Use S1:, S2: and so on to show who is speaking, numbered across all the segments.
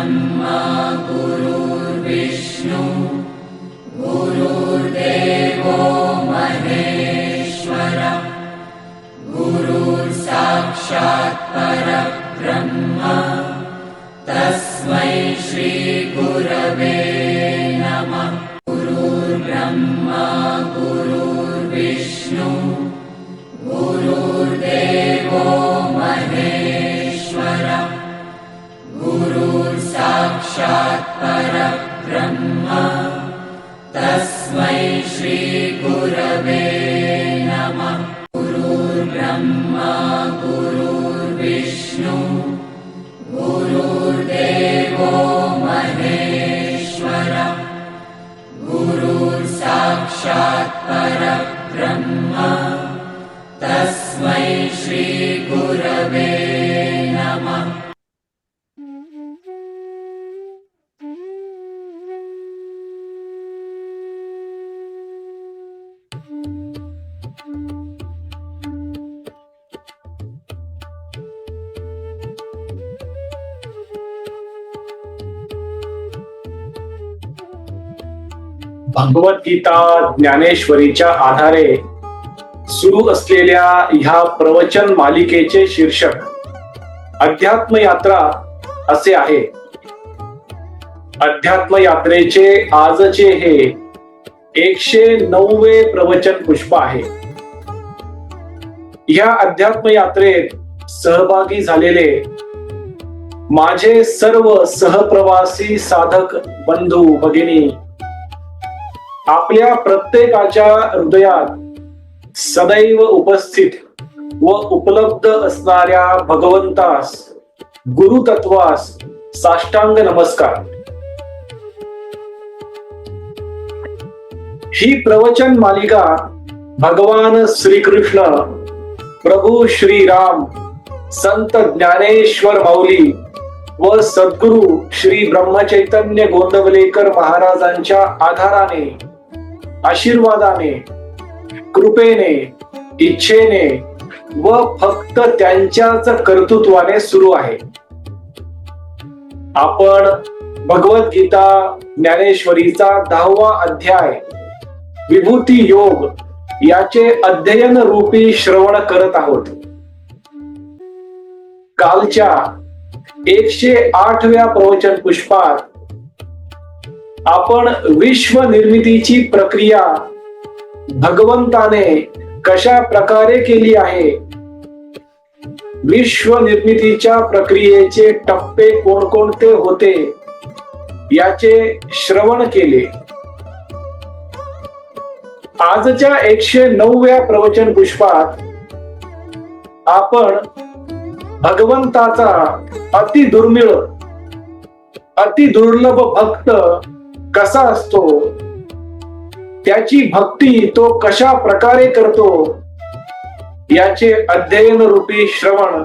S1: ब्रह्मा गुरुर्विष्णु गुरुर्देवो महेश्वर गुरुर्साक्षात् परब्रह्म तस्मै श्री गुरवे नमः। गुरुर्ब्रह्मा गुरुर्विष्णु गुरुर्देवो महेश्वर गुरुर्साक्षात् परब्रह्म तस्मै श्री गुरवे नमः। गुरुर्ब्रह्मा गुरुर्विष्णु गुरुर्देवो महेश्वर गुरुर्साक्षात् परब्रह्म तस्मै श्री गुरवे नमः।
S2: भगवद्गीता ज्ञानेश्वरीच्या आधारे सुरू असलेल्या ह्या प्रवचन मालिकेचे शीर्षक अध्यात्म यात्रा असे आहे। अध्यात्म यात्रेचे आजचे हे 109वे प्रवचन पुष्प आहे। ह्या अध्यात्म यात्रेत सहभागी झालेले माझे सर्व सहप्रवासी साधक बंधू भगिनी आपल्या प्रत्येकाच्या हृदयात सदैव उपस्थित व उपलब्ध असणाऱ्या भगवंतास गुरुतत्वास साष्टांग नमस्कार। ही प्रवचन मालिका भगवान श्रीकृष्ण प्रभू श्रीराम संत ज्ञानेश्वर माऊली व सद्गुरु श्री ब्रह्मचैतन्य गोंदवलेकर महाराजांच्या आधाराने आशीर्वादाने कृपेने इच्छेने व फक्त त्यांच्याच कर्तृत्वाने सुरू आहे। आपण भगवद्गीता ज्ञानेश्वरीचा 10वा अध्याय विभूती योग याचे अध्ययन रूपी श्रवण करत आहोत। कालच्या 108व्या प्रवचन पुष्पात आपण विश्व निर्मितीची प्रक्रिया भगवंताने कशा प्रकारे केली आहे, विश्व निर्मितीच्या प्रक्रियेचे टप्पे कोणकोणते होते याचे श्रवण केले। आजच्या 109व्या प्रवचन पुष्पात आपण भगवंताचा अति दुर्लभ भक्त कसा असतो, त्याची भक्ती तो कशा प्रकारे करतो याचे अध्ययन रूपी श्रवण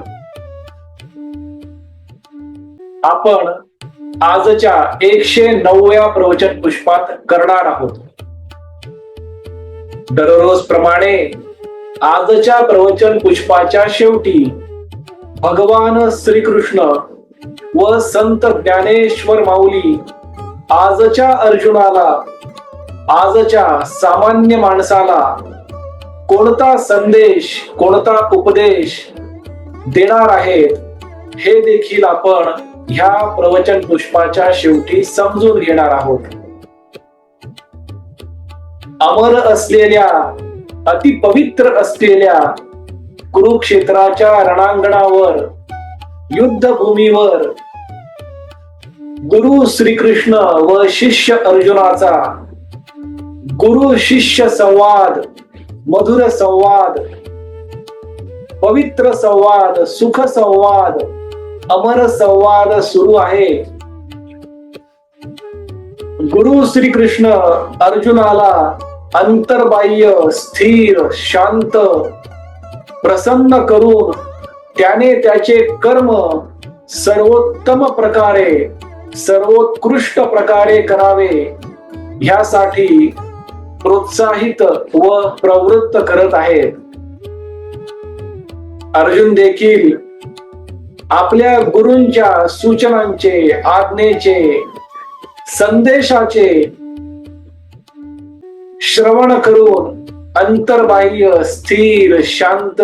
S2: आपण आजच्या 109व्या प्रवचन पुष्पात करणार आहोत। दररोज प्रमाणे आजच्या प्रवचन पुष्पाच्या शेवटी भगवान श्रीकृष्ण व संत ज्ञानेश्वर माऊली आजच्या अर्जुनाला, आजच्या सामान्य माणसाला कोणता संदेश, कोणता उपदेश देणार आहेत हे देखील आपण ह्या प्रवचन पुष्पाच्या शेवटी समजून घेणार आहोत। अमर असलेल्या, अतिपवित्र असलेल्या कुरुक्षेत्राच्या रणांगणावर, युद्धभूमीवर गुरु श्रीकृष्ण व शिष्य अर्जुनाचा गुरु शिष्य संवाद, मधुर संवाद, पवित्र संवाद, सुख संवाद, अमर संवाद सुरू आहे। गुरु श्रीकृष्ण अर्जुनाला अंतर्बाह्य, स्थिर, शांत, प्रसन्न करून त्याने त्याचे कर्म सर्वोत्तम प्रकारे, सर्वोत्कृष्ट प्रकारे करावे ह्यासाठी प्रोत्साहित व प्रवृत्त करत आहेत। अर्जुन देखील आपल्या गुरूंच्या सूचनांचे, आज्ञेचे, संदेशाचे श्रवण करून अंतर्बाह्य स्थिर, शांत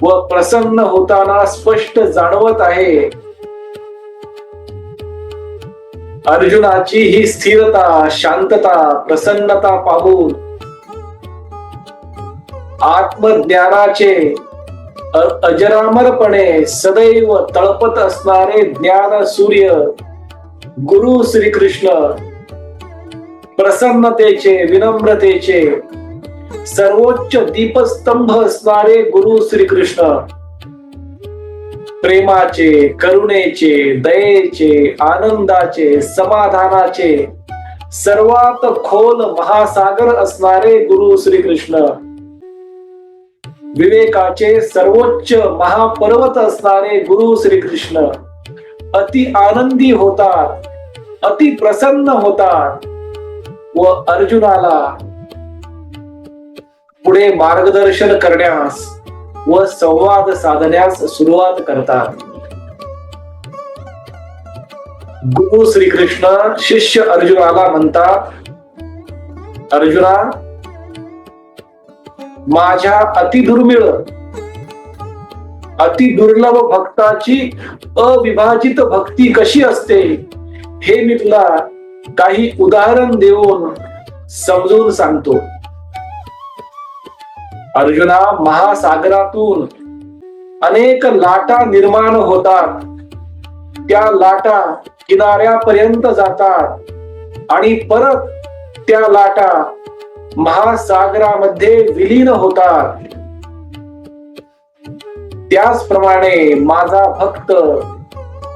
S2: व प्रसन्न होताना स्पष्ट जाणवत आहे. अर्जुनाची ही स्थिरता, शांतता, प्रसन्नता पाहून आत्मज्ञानाचे अजरामरपणे सदैव तळपत असणारे ज्ञान सूर्य गुरु श्रीकृष्ण, प्रसन्नतेचे, विनम्रतेचे सर्वोच्च दीपस्तंभ असणारे गुरु श्रीकृष्ण, प्रेमाचे, करुणेचे, दयेचे, आनंदाचे, समाधानाचे सर्वात खोल महासागर असणारे गुरु श्रीकृष्ण, विवेकाचे सर्वोच्च महापर्वत असणारे गुरु श्रीकृष्ण अति आनंदी होतात, अति प्रसन्न होतात व अर्जुनाला पुढे मार्गदर्शन करण्यास व संवाद साधण्यास सुरुवात करतात. गुरु श्रीकृष्ण शिष्य अर्जुनाला म्हणतात, अर्जुना, माझ्या अतिदुर्मिळ, अतिदुर्लभ भक्ताची अविभाजित भक्ती कशी असते हे मी तुला काही उदाहरण देऊन समजून सांगतो. अर्जुना, महासागरातून अनेक लाटा निर्माण होतात. त्या लाटा किनाऱ्यापर्यंत जातात आणि परत त्या लाटा महासागरामध्ये विलीन होतात. त्याचप्रमाणे माझा भक्त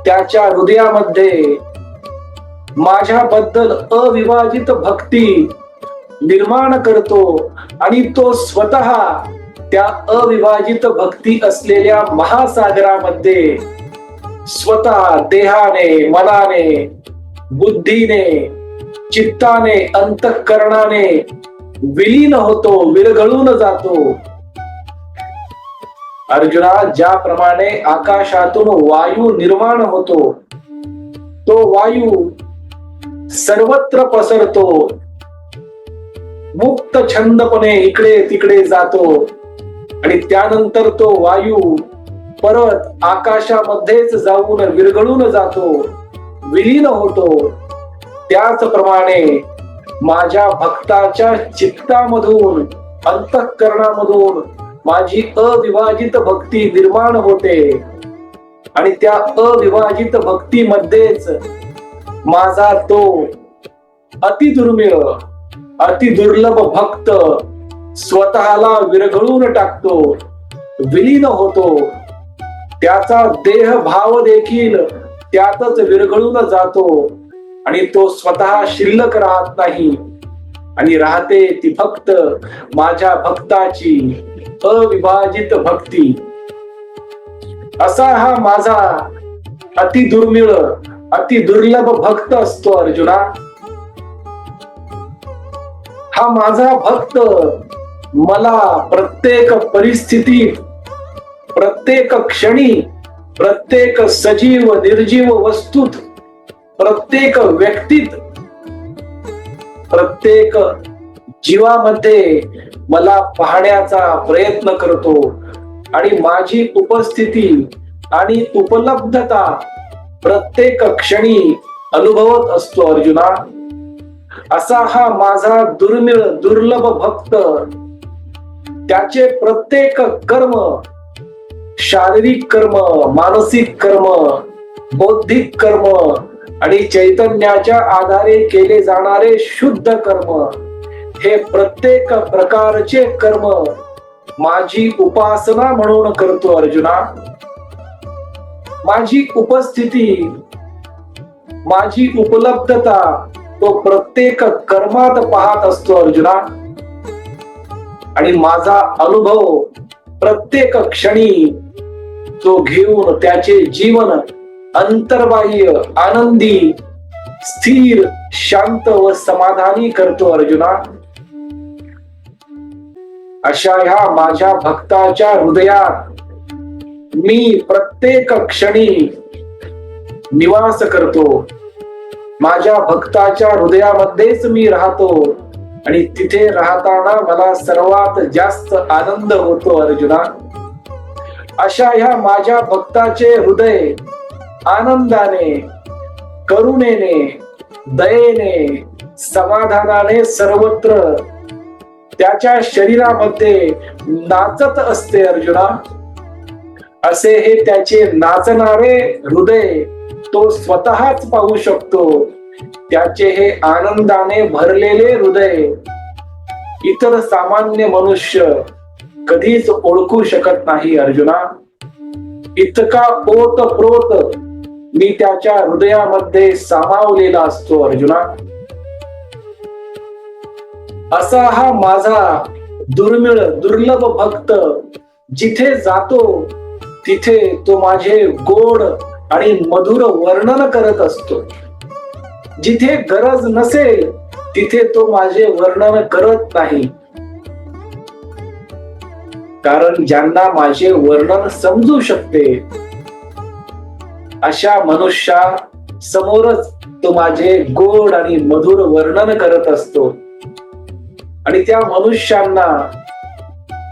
S2: त्याच्या हृदयामध्ये माझ्याबद्दल अविभाजित भक्ती निर्माण करतो आणि तो स्वतः त्या अविभाजित भक्ती असलेल्या महासागरामध्ये स्वतः देहाने, मनाने, बुद्धीने, चित्ताने, अंतःकरणाने विलीन होतो, विरघळून जातो. अर्जुना, ज्याप्रमाणे आकाशातून वायू निर्माण होतो, तो वायू सर्वत्र पसरतो, मुक्त छंदपणे इकडे तिकडे जातो आणि त्यानंतर तो वायू परत आकाशामध्येच जाऊन विरघळून जातो, विलीन होतो. त्याचप्रमाणे माझ्या भक्ताच्या चित्तामधून, अंतःकरणामधून माझी अविभाजित भक्ती निर्माण होते आणि त्या अविभाजित भक्तीमध्येच माझा तो अतिदुर्मिळ, अतिदुर्लभ भक्त स्वतःला विरघळून टाकतो, विलीन होतो. त्याचा देह भाव देखील त्यातच विरघळून जातो आणि तो स्वतः शिल्लक राहत नाही आणि राहते ती फक्त माझ्या भक्ताची अविभाजित भक्ती. असा हा माझा अतिदुर्मिळ, अतिदुर्लभ भक्त असतो अर्जुना. हा माझा भक्त मला प्रत्येक परिस्थितीत, प्रत्येक क्षणी, प्रत्येक सजीव निर्जीव वस्तूत, प्रत्येक व्यक्तीत, प्रत्येक जीवामध्ये मला पाहण्याचा प्रयत्न करतो आणि माझी उपस्थिती आणि उपलब्धता प्रत्येक क्षणी अनुभवत असतो अर्जुना. असा हा माझा दुर्मिळ, दुर्लभ भक्त त्याचे प्रत्येक कर्म, शारीरिक कर्म, मानसिक कर्म, बौद्धिक कर्म आणि चैतन्याच्या आधारे केले जाणारे शुद्ध कर्म, हे प्रत्येक प्रकारचे कर्म माझी उपासना म्हणून करतो अर्जुना. माझी उपस्थिती, माझी उपलब्धता तो प्रत्येक कर्मात पाहत असतो अर्जुना आणि माझा अनुभव प्रत्येक क्षणी तो घेऊन त्याचे जीवन अंतर्बाह्य, आनंदी, स्थिर, शांत व समाधानी करतो अर्जुना. अशा ह्या माझ्या भक्ताच्या हृदयात मी प्रत्येक क्षणी निवास करतो. माझ्या भक्ताच्या हृदयामध्येच मी राहतो आणि तिथे राहताना मला सर्वात जास्त आनंद होतो अर्जुना. अशा ह्या माझ्या भक्ताचे हृदय आनंदाने, करुणेने, दयेने, समाधानाने सर्वत्र त्याच्या शरीरामध्ये नाचत असते अर्जुना. असे हे त्याचे नाचणारे हृदय तो स्वतःच पाहू शकतो. त्याचे हे आनंदाने भरलेले हृदय इतर सामान्य मनुष्य कधीच ओळखू शकत नाही अर्जुना. इतका ओतप्रोत मी त्याच्या हृदयामध्ये सामावलेला असतो अर्जुना. असा हा माझा दुर्मिळ दुर्लभ भक्त जिथे जातो तिथे तो माझे गोड आणि मधुर वर्णन करत असतो. जिथे गरज नसेल तिथे तो माझे वर्णन करत नाही. कारण ज्यांना माझे वर्णन समजू शकते अशा मनुष्या समोरच तो माझे गोड आणि मधुर वर्णन करत असतो. आणि त्या मनुष्यांना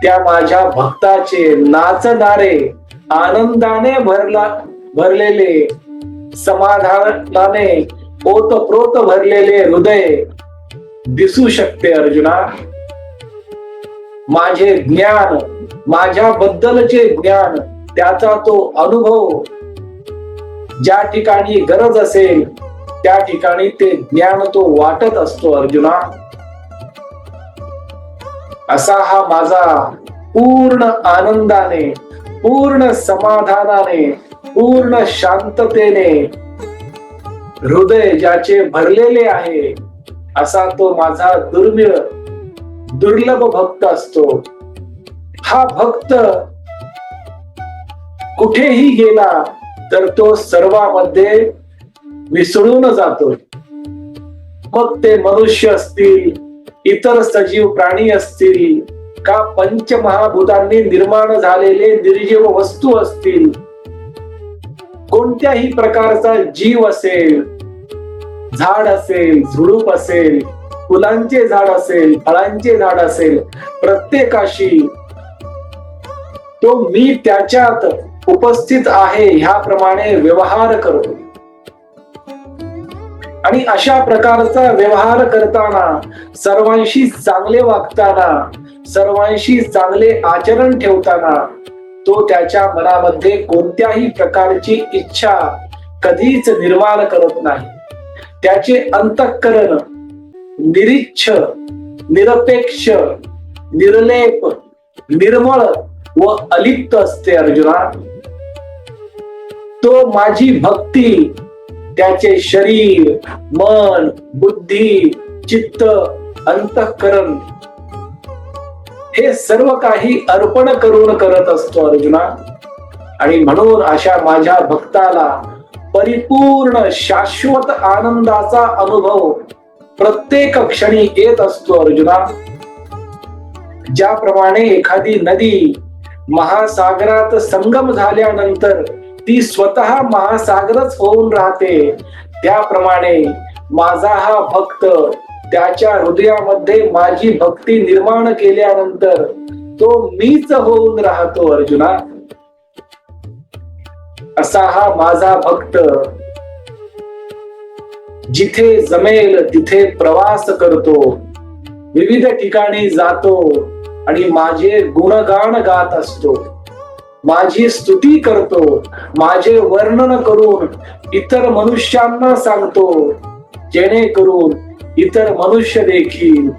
S2: त्या माझ्या भक्ताचे नाचणारे, आनंदाने भरलेले, समाधानाने ओतप्रोत भरलेले हृदय दिसू शकते अर्जुना. माझे ज्ञान, माझ्याबद्दलचे ज्ञान, त्याचा तो अनुभव ज्या ठिकाणी गरज असेल त्या ठिकाणी ते ज्ञान तो वाटत असतो अर्जुना. असा हा माझा पूर्ण आनंदाने, पूर्ण समाधानाने, पूर्ण शांततेने हृदय ज्याचे भरलेले आहे असा तो माझा दुर्मिळ दुर्लभ भक्त असतो. हा भक्त कुठेही गेला तर तो सर्वांमध्ये मिसळून जातो. मग ते मनुष्य असतील, इतर सजीव प्राणी असतील, का पंचमहाभूतांनी निर्माण झालेले निर्जीव वस्तू असतील, कोणत्याही प्रकारचा जीव असेल, झाड असेल, झुडूप असेल, फुलांचे झाड असेल, फळांचे झाड असेल, प्रत्येकाशी तो मी त्याच्यात उपस्थित आहे ह्याप्रमाणे व्यवहार करतो. आणि अशा प्रकारचा व्यवहार करताना, सर्वांशी चांगले वागताना, सर्वांशी चांगले आचरण ठेवताना तो त्याच्या मनामध्ये कोणत्याही प्रकारची इच्छा कधीच निर्माण करत नाही. त्याचे अंतःकरण निरीच्छ, निरपेक्ष, निर्लेप, निर्मळ व अलिप्त असते अर्जुना. तो माझी भक्ती त्याचे शरीर, मन, बुद्धी, चित्त, अंतःकरण हे सर्व काही अर्पण करून करत असतो अर्जुना. आणि म्हणून अशा माझ्या भक्ताला परिपूर्ण शाश्वत आनंदाचा अनुभव प्रत्येक क्षणी येत असतो अर्जुना. ज्याप्रमाणे एखादी नदी महासागरात संगम झाल्यानंतर ती स्वतः महासागरच होऊन राहते, त्याप्रमाणे माझा हा भक्त त्याच्या हृदयामध्ये माझी भक्ती निर्माण केल्यानंतर तो मीच होऊन राहतो अर्जुना. असा हा माझा भक्त जिथे जमेल तिथे प्रवास करतो, विविध ठिकाणी जातो आणि माझे गुणगान गात असतो, माझी स्तुती करतो, माझे वर्णन करून इतर मनुष्यांना सांगतो, जेणेकरून इतर मनुष्य देखील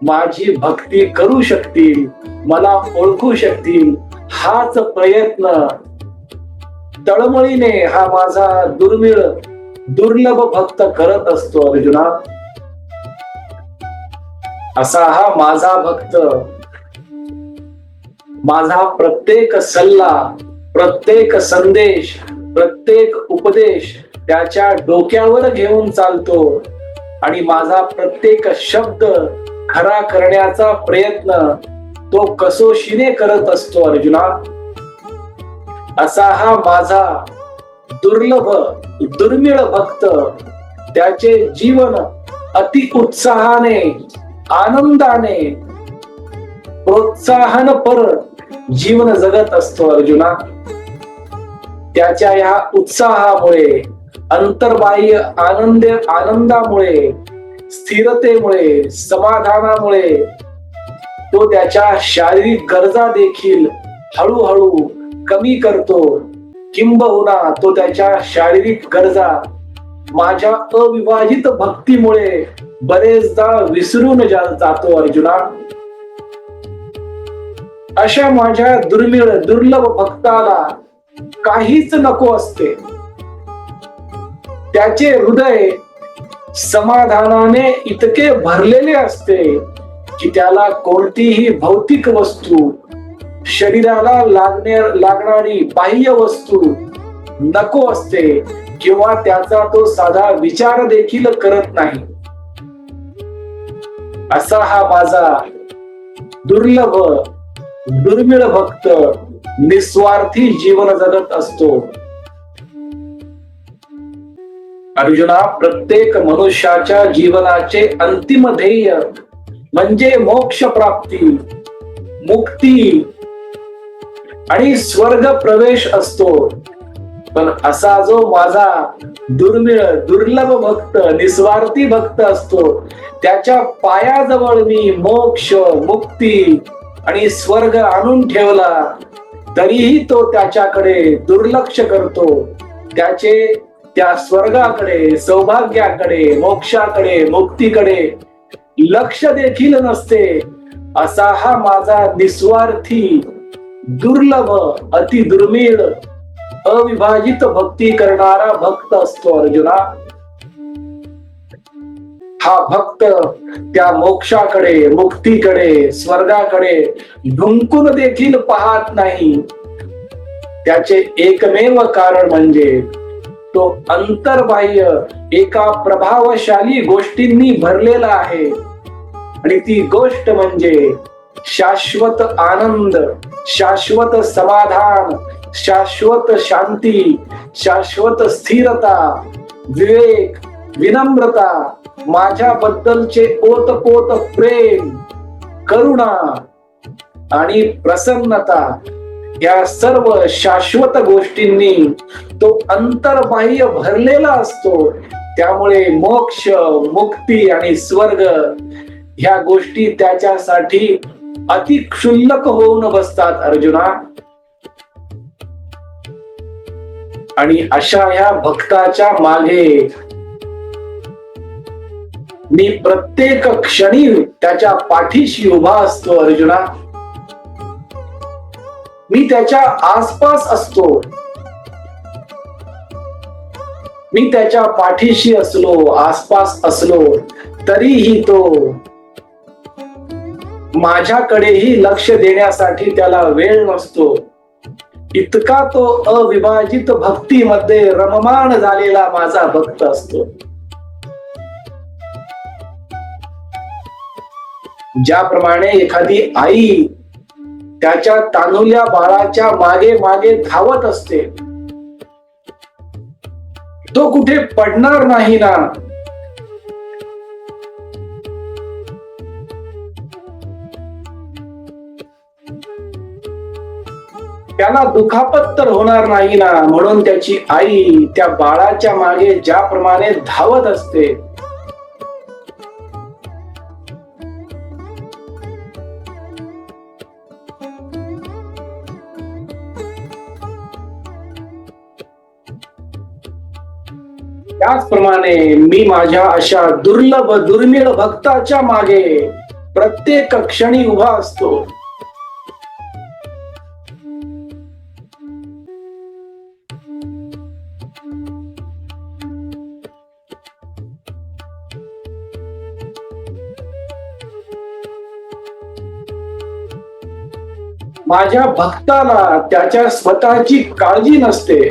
S2: माझी भक्ती करू शकतील, मला ओळखू शकतील. हाच प्रयत्न तळमळीने हा माझा दुर्मिळ दुर्लभ भक्त करत असतो अर्जुना. असा हा माझा भक्त माझा प्रत्येक सल्ला, प्रत्येक संदेश, प्रत्येक उपदेश त्याच्या डोक्यावर घेऊन चालतो आणि माझा प्रत्येक शब्द खरा करण्याचा प्रयत्न तो कसोशीने करत असतो अर्जुना. असा हा माझा दुर्लभ दुर्मिळ भक्त त्याचे जीवन अति उत्साहाने आनंदाने प्रोत्साहनपर जीवन जगत असतो अर्जुना. त्याच्या या उत्साहामुळे अंतर्बाह्य आनंदामुळे स्थिरतेमुळे समाधानामुळे तो त्याच्या शारीरिक गरजा देखील हळूहळू कमी करतो. किंबहुना तो त्याच्या शारीरिक गरजा माझ्या अविभाजित भक्तीमुळे बरेचदा विसरून जातो अर्जुना. अशा माझ्या दुर्मिळ दुर्लभ भक्ताला काहीच नको असते. त्याचे हृदय समाधानाने इतके भरलेले असते की त्याला कोणतीही भौतिक वस्तू, शरीराला लागणारी बाह्य वस्तू नको असते किंवा त्याचा तो साधा विचार देखील करत नाही. असा हा माझा दुर्लभ दुर्मिळ भक्त निस्वार्थी जीवन जगत असतो. अर्जुना, प्रत्येक मनुष्याच्या जीवनाचे अंतिम ध्येय म्हणजे मोक्ष प्राप्ती, मुक्ती आणि स्वर्ग प्रवेश असतो. पण असा जो माझा दुर्मिळ दुर्लभ भक्त निस्वार्थी भक्त असतो त्याच्या पायाजवळ मी मोक्ष, मुक्ती आणि स्वर्ग आणून ठेवला तरीही तो त्याच्याकडे दुर्लक्ष करतो. त्याचे त्या स्वर्गाकडे, सौभाग्याकडे, मोक्षाकडे, मुक्तीकडे लक्ष देखील नसते. असा हा माझा निस्वार्थी दुर्लभ अति दुर्मिळ अविभाजित भक्ती करणारा भक्त असतो अर्जुना. हा भक्त त्या मोक्षाकडे, मुक्तीकडे, स्वर्गाकडे ढुंकून देखील पाहत नाही. त्याचे एकमेव कारण म्हणजे तो अंतर्बाह्य एका प्रभावशाली गोष्टींनी भरलेला आहे आणि ती गोष्ट म्हणजे शाश्वत आनंद, शाश्वत समाधान, शाश्वत शांती, शाश्वत स्थिरता, विवेक, विनम्रता, माझ्याबद्दलचे ओतपोत प्रेम, करुणा आणि प्रसन्नता या सर्व शाश्वत गोष्टींनी तो अंतर्बाह्य भरलेला असतो. त्यामुळे मोक्ष, मुक्ती आणि स्वर्ग ह्या गोष्टी त्याच्यासाठी अति क्षुल्लक होऊन बसतात अर्जुना. आणि अशा ह्या भक्ताच्या मागे मी प्रत्येक क्षणी त्याच्या पाठीशी उभा असतो अर्जुना. मी त्याच्या आसपास असतो. मी त्याच्या पाठीशी असलो, आसपास असलो तरीही तो माझ्याकडेही लक्ष देण्यासाठी त्याला वेळ नसतो. इतका तो अविभाजित भक्तीमध्ये रममाण झालेला माझा भक्त असतो. ज्याप्रमाणे एखादी आई त्याच्या तान्हुल्या बाळाच्या मागे मागे धावत असते, तो कुठे पडणार नाही ना. त्याला दुखापत तर होणार नाही ना, म्हणून त्याची आई त्या बाळाच्या मागे ज्याप्रमाणे धावत असते त्याचप्रमाणे मी माझ्या अशा दुर्लभ दुर्मिळ भक्ताच्या मागे प्रत्येक क्षणी उभा असतो. माझ्या भक्ताला त्याच्या स्वतःची काळजी नसते.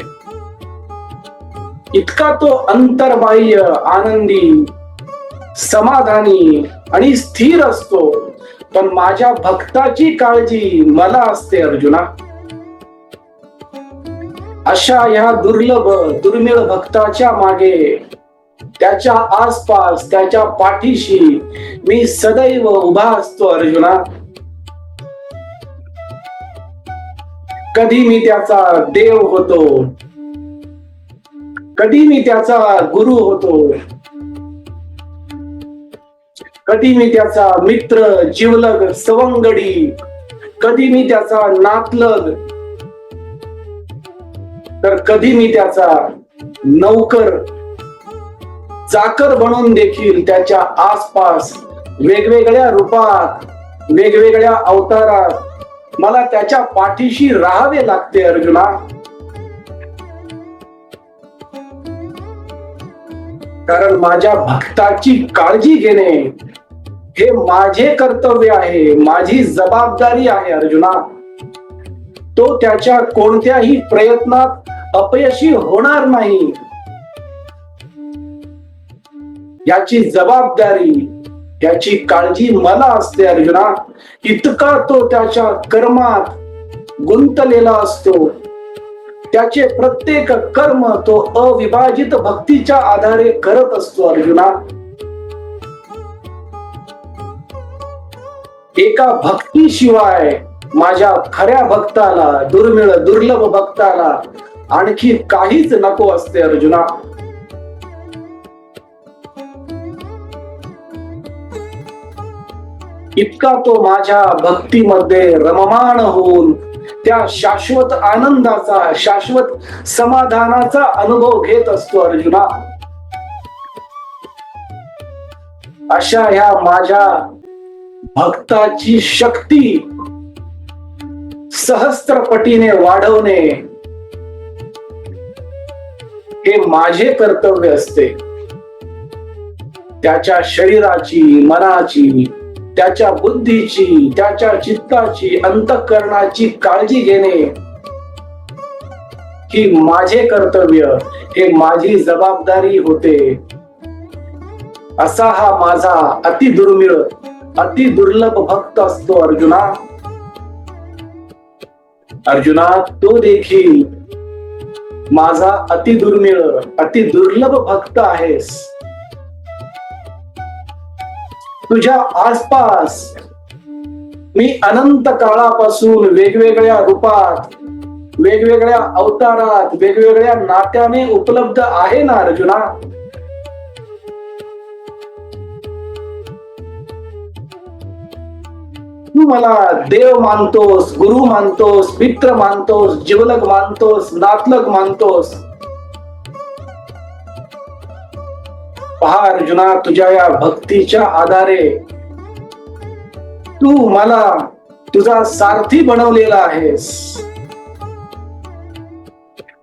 S2: इतका तो अंतर्बाह्य आनंदी, समाधानी आणि स्थिर असतो. पण माझ्या भक्ताची काळजी मला असते अर्जुना. अशा ह्या दुर्लभ दुर्मिळ भक्ताच्या मागे, त्याच्या आसपास, त्याच्या पाठीशी मी सदैव उभा असतो अर्जुना. कधी मी त्याचा देव होतो, कधी मी त्याचा गुरु होतो, कधी मी त्याचा मित्र, जिवलग, सवंगडी, कधी मी त्याचा नातलग, तर कधी मी त्याचा नौकर, चाकर बनून देखील त्याच्या आसपास वेगवेगळ्या रूपात, वेगवेगळ्या अवतारात मला त्याच्या पाठीशी राहावे लागते अर्जुना. कारण माझ्या भक्ताची काळजी घेणे हे माझे कर्तव्य आहे, माझी जबाबदारी आहे अर्जुना. तो त्याच्या कोणत्याही प्रयत्नात अपयशी होणार नाही, याची जबाबदारी, याची काळजी मला असते अर्जुना. इतका तो त्याच्या कर्मात गुंतलेला असतो. त्याचे प्रत्येक कर्म तो अविभाजित भक्तीच्या आधारे करत असतो अर्जुना. एका भक्तीशिवाय माझ्या खऱ्या भक्ताला, दुर्मिळ दुर्लभ भक्ताला आणखी काहीच नको असते अर्जुना. इतका तो माझ्या भक्तीमध्ये रममाण होऊन त्या शाश्वत आनंदाचा, शाश्वत समाधानाचा अनुभव घेत असतो अर्जुना. अशा ह्या माझ्या भक्ताची शक्ती सहस्त्रपटीने वाढवणे हे माझे कर्तव्य असते. त्याच्या शरीराची, मनाची, त्याच्या बुद्धीची, त्याच्या चित्ताची, अंतःकरणाची काळजी घेणे ही माझे कर्तव्य, हे माझी जबाबदारी होते. असा हा माझा अति दुर्मिळ, अति दुर्लभ भक्त असतो अर्जुना. अर्जुना, तो देखील माझा अति दुर्मिळ, अति दुर्लभ भक्त आहेस. तुझ्या आसपास मी अनंत काळापासून वेगवेगळ्या रूपात, वेगवेगळ्या अवतारात, वेगवेगळ्या नात्याने उपलब्ध आहे ना अर्जुना. तू मला देव मानतोस, गुरु मानतोस, मित्र मानतोस, जिवलग मानतोस, नातलग मानतोस. पहा अर्जुना, तुझ्या या भक्तीच्या आधारे तू मला तुझा सारथी बनवलेला आहेस.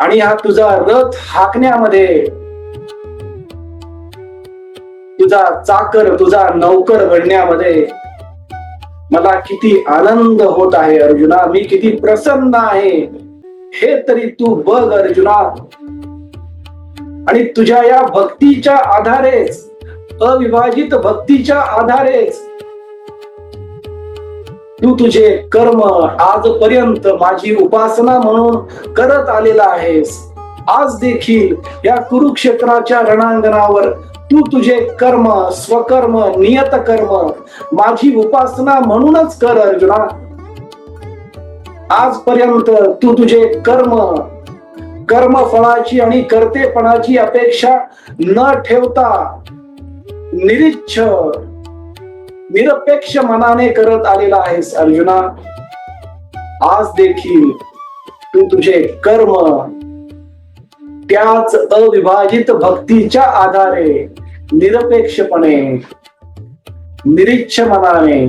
S2: आणि हा तुझा रथ हाकण्यामध्ये, तुझा चाकर, तुझा नौकर बनण्यामध्ये मला किती आनंद होत आहे अर्जुना. मी किती प्रसन्न आहे हे तरी तू बघ अर्जुना. आणि तुझ्या या भक्तीच्या आधारेच, अविभाजित भक्तीच्या आधारेच तू तुझे कर्म आजपर्यंत माझी उपासना म्हणून करत आलेला आहेस. आज देखील या कुरुक्षेत्राच्या रणांगणावर तू तुझे कर्म, स्वकर्म, नियत कर्म माझी उपासना म्हणूनच कर अर्जुना. आजपर्यंत तू तुझे कर्म, कर्मफळाची आणि कर्तेपणाची अपेक्षा न ठेवता निरीच्छ, निरपेक्ष मनाने करत आलेला आहेस अर्जुना. आज देखील तू तुझे कर्म त्याच अविभाजित भक्तीच्या आधारे निरपेक्षपणे, निरीच्छ मनाने,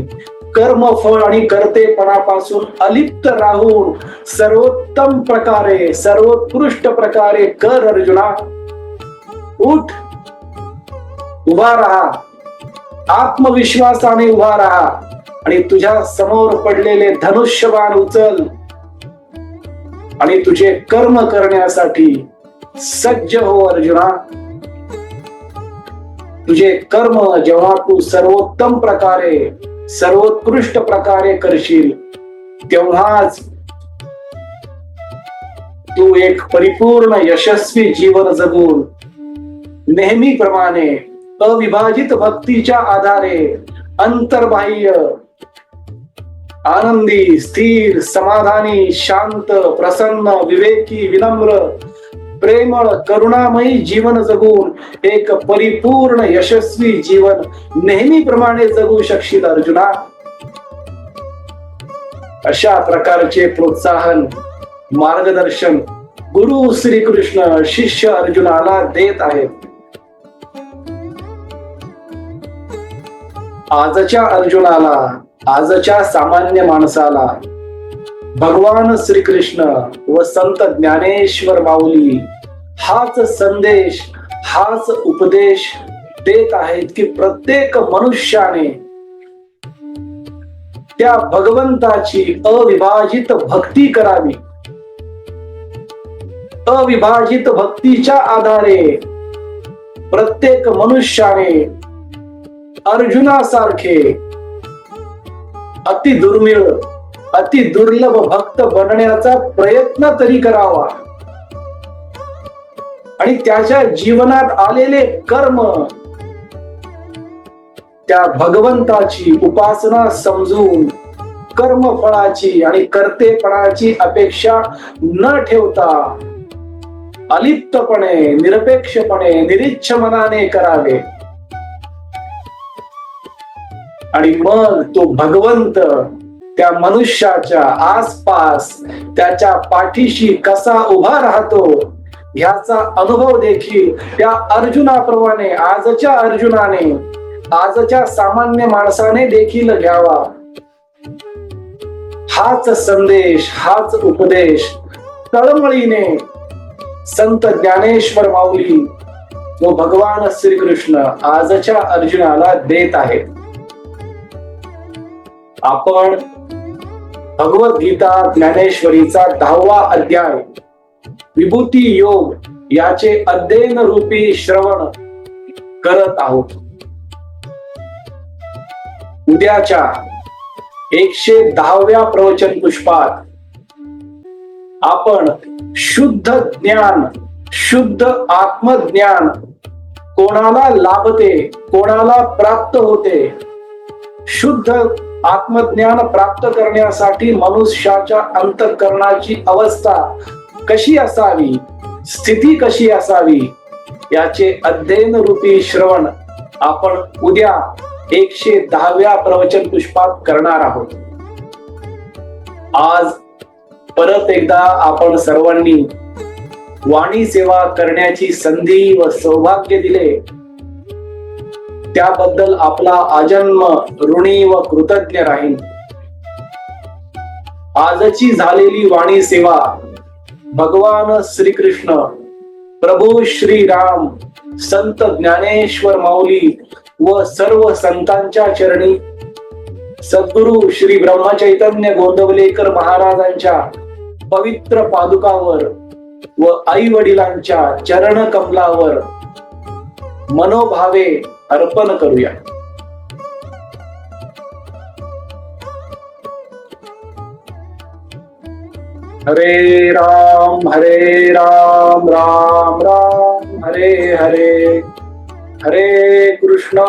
S2: कर्मफळ आणि कर्तेपणापासून अलिप्त राहून सर्वोत्तम प्रकारे, सर्वोत्कृष्ट प्रकारे कर अर्जुना. उठ, उभा राहा, आत्मविश्वासाने उभा राहा आणि तुझ्या समोर पडलेले धनुष्यबाण उचल आणि तुझे कर्म करण्यासाठी सज्ज हो अर्जुना. तुझे कर्म जेव्हा तू सर्वोत्तम प्रकारे, सर्वोत्कृष्ट प्रकारे करशील, तेव्हाच तू एक परिपूर्ण यशस्वी जीवन जगून नेहमीप्रमाणे अविभाजित भक्तीच्या आधारे अंतर्बाह्य आनंदी, स्थिर, समाधानी, शांत, प्रसन्न, विवेकी, विनम्र, प्रेमळ, करुणामयी जीवन जगून एक परिपूर्ण यशस्वी जीवन नेहमीप्रमाणे जगू शकशील अर्जुना. अशा प्रकारचे प्रोत्साहन, मार्गदर्शन गुरु श्रीकृष्ण शिष्य अर्जुनाला देत आहेत. आजच्या अर्जुनाला, आजच्या सामान्य माणसाला भगवान श्रीकृष्ण व संत ज्ञानेश्वर माऊली हाच संदेश, हाच उपदेश देत आहेत की प्रत्येक मनुष्याने त्या भगवंताची अविभाजित भक्ती करावी. अविभाजित भक्तीच्या आधारे प्रत्येक मनुष्याने अर्जुनासारखे अति दुर्मिळ, अति दुर्लभ भक्त बनण्याचा प्रयत्न तरी करावा आणि त्याच्या जीवनात आलेले कर्म त्या भगवंताची उपासना समजून कर्मफळाची आणि कर्तेपणाची अपेक्षा न ठेवता अलिप्तपणे, निरपेक्षपणे, निरीच्छ मनाने करावे. आणि मग तो भगवंत त्या मनुष्याच्या आसपास, त्याच्या पाठीशी कसा उभा राहतो ह्याचा अनुभव देखील त्या अर्जुनाप्रमाणे, आजच्या अर्जुनाने, आजच्या सामान्य माणसाने देखील घ्यावा. हाच संदेश, हाच उपदेश तळमळीने संत ज्ञानेश्वर माऊली व भगवान श्रीकृष्ण आजच्या अर्जुनाला देत आहेत. आपण भगवद्गीता ज्ञानेश्वरीचा 10वा अध्याय विभूती योग याचे अध्ययन रूपी श्रवण करत आहोत. उद्याच्या 110व्या प्रवचन पुष्पात आपण शुद्ध ज्ञान, शुद्ध आत्मज्ञान कोणाला लाभते, कोणाला प्राप्त होते, शुद्ध आत्मज्ञान प्राप्त करण्यासाठी मनुष्याच्या अंतःकरणाची अवस्था कशी असावी, स्थिती कशी असावी याचे अध्ययन रूपी श्रवण आपण उद्या 110व्या प्रवचन पुष्पात करणार आहोत. आज परत एकदा आपण सर्वांनी वाणी सेवा करण्याची संधी व सौभाग्य दिले त्याबद्दल आपला आजन्म ऋणी व कृतज्ञ राहीन. आजची झालेली वाणी सेवा भगवान श्रीकृष्ण, प्रभू श्रीराम, संत ज्ञानेश्वर माऊली व सर्व संतांच्या चरणी, सद्गुरु श्री ब्रह्मचैतन्य गोंदवलेकर महाराजांच्या पवित्र पादुकावर व आई वडिलांच्या चरण कमलावर मनोभावे अर्पण करूया. हरे राम राम राम हरे हरे, हरे कृष्ण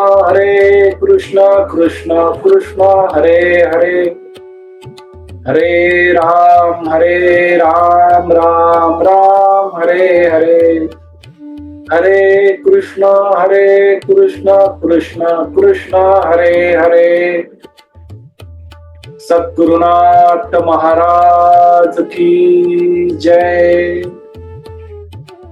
S2: कृष्ण कृष्ण हरे हरे, हरे राम राम राम हरे हरे, हरे कृष्ण कृष्ण कृष्ण हरे हरे. सद्गुरुनाथ महाराज की जय.